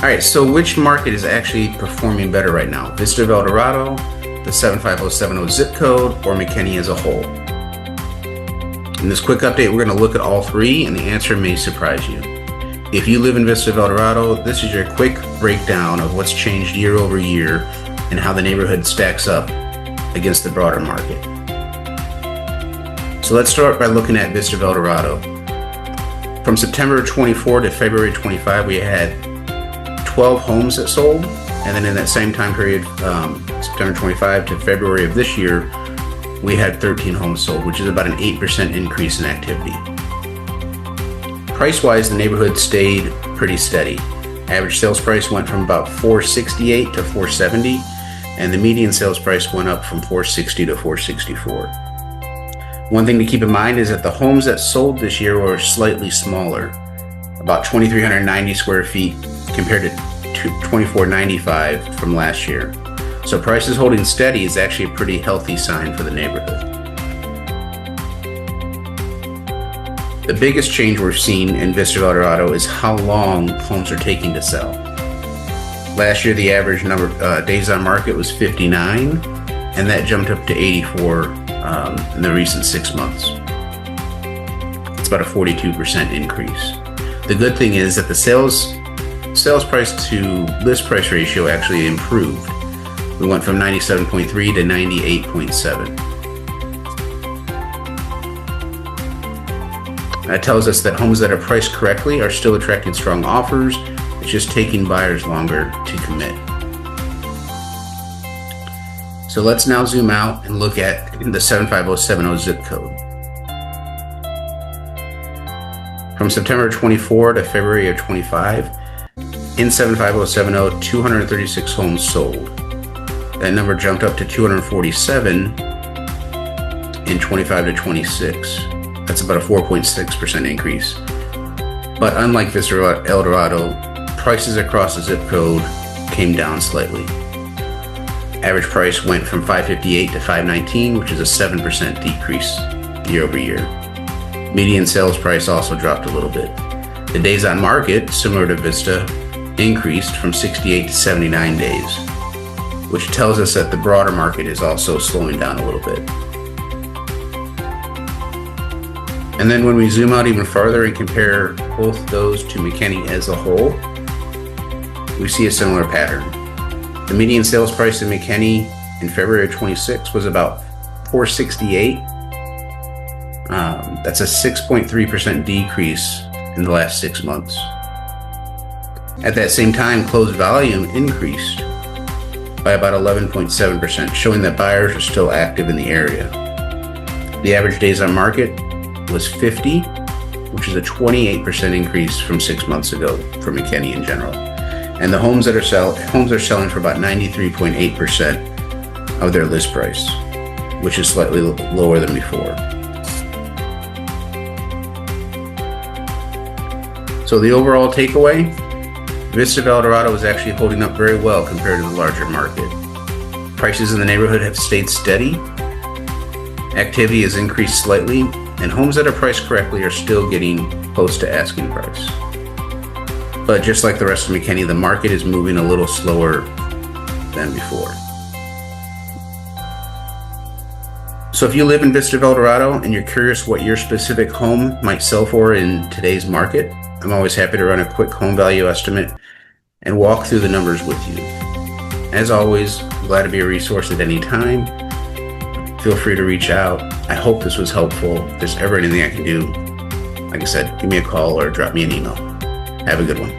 All right, so which market is actually performing better right now? Vista of Eldorado, the 75070 zip code, or McKinney as a whole? In this quick update, we're going to look at all three, and the answer may surprise you. If you live in Vista of Eldorado, this is your quick breakdown of what's changed year over year and how the neighborhood stacks up against the broader market. So let's start by looking at Vista of Eldorado. From September 24 to February 25, we had 12 homes that sold, and then in that same time period, September 25 to February of this year, we had 13 homes sold, which is about an 8% increase in activity. Price-wise, the neighborhood stayed pretty steady. Average sales price went from about $468 to $470, and the median sales price went up from $460 to $464. One thing to keep in mind is that the homes that sold this year were slightly smaller, about 2,390 square feet compared to 2,495 from last year. So prices holding steady is actually a pretty healthy sign for the neighborhood. The biggest change we've seen in Vista of Eldorado is how long homes are taking to sell. Last year, the average number of days on market was 59, and that jumped up to 84 in the recent 6 months. It's about a 42% increase. The good thing is that the sales price to list price ratio actually improved. We went from 97.3 to 98.7. That tells us that homes that are priced correctly are still attracting strong offers. It's just taking buyers longer to commit. So let's now zoom out and look at the 75070 zip code. From September 24 to February of 25, in 75070, 236 homes sold. That number jumped up to 247 in 25 to 26. That's about a 4.6% increase. But unlike Vista Eldorado, prices across the zip code came down slightly. Average price went from $558 to $519, which is a 7% decrease year over year. Median sales price also dropped a little bit. The days on market, similar to Vista, increased from 68 to 79 days, which tells us that the broader market is also slowing down a little bit. And then when we zoom out even farther and compare both those to McKinney as a whole, we see a similar pattern. The median sales price in McKinney in February of 26 was about $468. That's a 6.3% decrease in the last 6 months. At that same time, closed volume increased by about 11.7%, showing that buyers are still active in the area. The average days on market was 50, which is a 28% increase from 6 months ago for McKinney in general. And the homes are selling for about 93.8% of their list price, which is slightly lower than before. So the overall takeaway, Vista of Eldorado is actually holding up very well compared to the larger market. Prices in the neighborhood have stayed steady, activity has increased slightly, and homes that are priced correctly are still getting close to asking price. But just like the rest of McKinney, the market is moving a little slower than before. So if you live in Vista of Eldorado and you're curious what your specific home might sell for in today's market, I'm always happy to run a quick home value estimate and walk through the numbers with you. As always, I'm glad to be a resource at any time. Feel free to reach out. I hope this was helpful. If there's ever anything I can do, like I said, give me a call or drop me an email. Have a good one.